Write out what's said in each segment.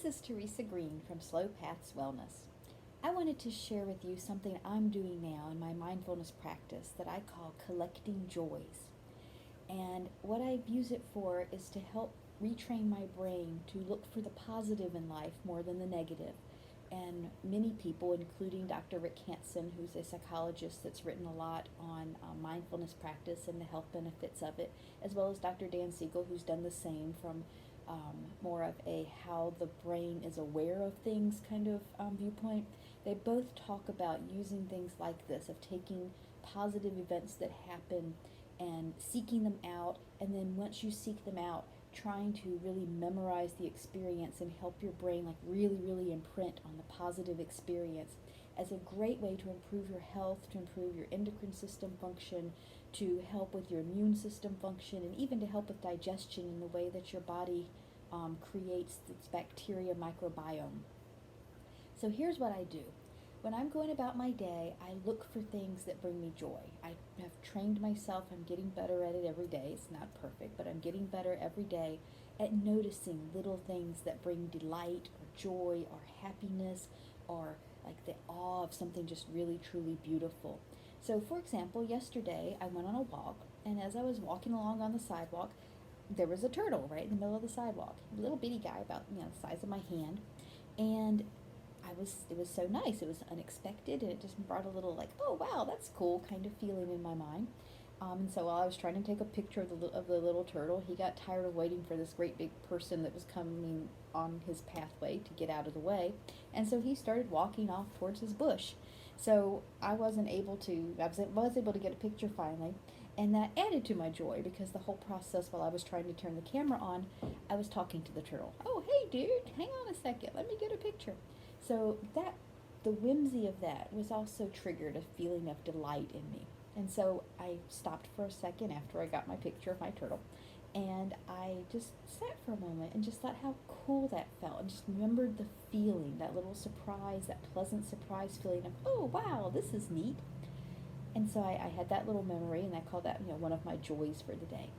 This is Teresa Green from Slow Paths Wellness. I wanted to share with you something I'm doing now in my mindfulness practice that I call collecting joys. And what I use it for is to help retrain my brain to look for the positive in life more than the negative. And many people, including Dr. Rick Hanson, who's a psychologist that's written a lot on mindfulness practice and the health benefits of it, as well as Dr. Dan Siegel, who's done the same from more of a how the brain is aware of things kind of viewpoint. They both talk about using things like this, of taking positive events that happen and seeking them out, and then once you seek them out, trying to really memorize the experience and help your brain like really imprint on the positive experience as a great way to improve your health, to improve your endocrine system function, to help with your immune system function, and even to help with digestion in the way that your body creates its bacteria microbiome. So here's what I do. When I'm going about my day, I look for things that bring me joy. I have trained myself. I'm getting better at it every day. It's not perfect, but I'm getting better every day at noticing little things that bring delight or joy or happiness or like the awe of something just really truly beautiful. So for example, yesterday I went on a walk, and as I was walking along on the sidewalk, there was a turtle right in the middle of the sidewalk. A little bitty guy about the size of my hand. And it was so nice. It was unexpected, and it just brought a little like, oh wow, that's cool kind of feeling in my mind. And so while I was trying to take a picture of the little turtle, he got tired of waiting for this great big person that was coming on his pathway to get out of the way, and so he started walking off towards his bush. So I was able to get a picture finally, and that added to my joy because the whole process while I was trying to turn the camera on, I was talking to the turtle. Oh, hey dude, hang on a second, let me get a picture. So the whimsy of that was also triggered a feeling of delight in me. And so I stopped for a second after I got my picture of my turtle, and I just sat for a moment and just thought how cool that felt, and just remembered the feeling, that little surprise, that pleasant surprise feeling of, oh wow, this is neat. And so I had that little memory, and I call that one of my joys for the day.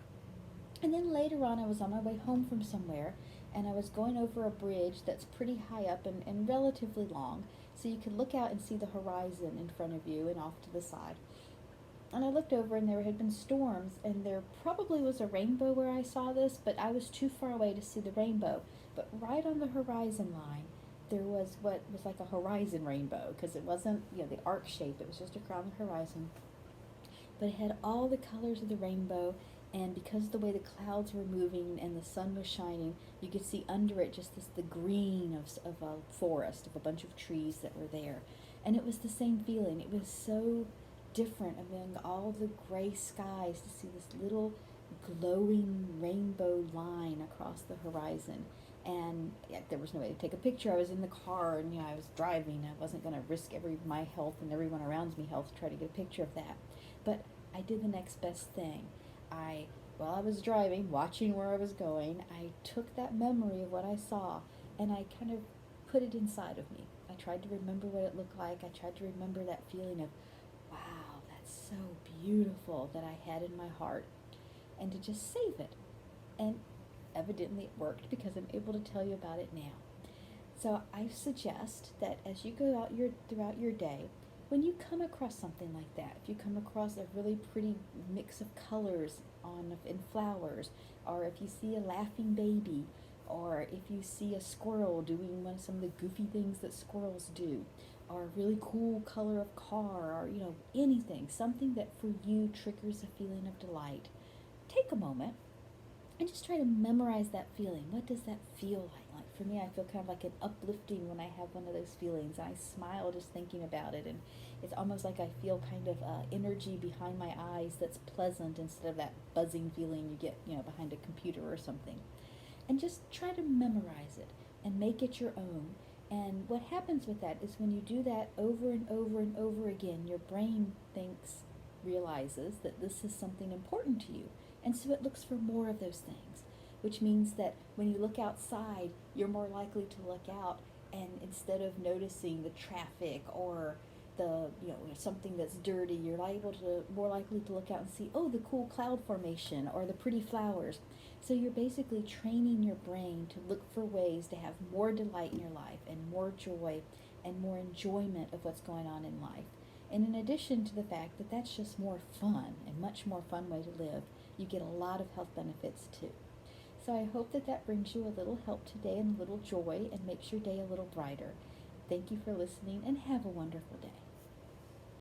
And then later on, I was on my way home from somewhere, and I was going over a bridge that's pretty high up and relatively long, so you could look out and see the horizon in front of you and off to the side. And I looked over, and there had been storms, and there probably was a rainbow where I saw this, but I was too far away to see the rainbow. But right on the horizon line, there was what was like a horizon rainbow, because it wasn't the arc shape, it was just around the horizon. But it had all the colors of the rainbow, and because of the way the clouds were moving and the sun was shining, you could see under it just the green of a forest, of a bunch of trees that were there. And it was the same feeling. It was so different among all the gray skies to see this little glowing rainbow line across the horizon. And there was no way to take a picture. I was in the car, and I was driving. I wasn't going to risk my health and everyone around me health to try to get a picture of that. But I did the next best thing. While I was driving, watching where I was going, I took that memory of what I saw, and I kind of put it inside of me. I tried to remember what it looked like. I tried to remember that feeling of, wow, that's so beautiful, that I had in my heart, and to just save it. And evidently it worked, because I'm able to tell you about it now. So I suggest that as you go out throughout your day, when you come across something like that, if you come across a really pretty mix of colors in flowers, or if you see a laughing baby, or if you see a squirrel doing some of the goofy things that squirrels do, or a really cool color of car, or anything, something that for you triggers a feeling of delight, take a moment and just try to memorize that feeling. What does that feel like? Like for me, I feel kind of like an uplifting when I have one of those feelings. I smile just thinking about it, and it's almost like I feel kind of energy behind my eyes that's pleasant, instead of that buzzing feeling you get, behind a computer or something. And just try to memorize it and make it your own. And what happens with that is when you do that over and over and over again, your brain realizes that this is something important to you. And so it looks for more of those things, which means that when you look outside, you're more likely to look out, and instead of noticing the traffic or something that's dirty, you're more likely to look out and see, oh, the cool cloud formation or the pretty flowers. So you're basically training your brain to look for ways to have more delight in your life and more joy and more enjoyment of what's going on in life. And in addition to the fact that that's just more fun, and much more fun way to live, you get a lot of health benefits too. So I hope that that brings you a little help today and a little joy and makes your day a little brighter. Thank you for listening and have a wonderful day.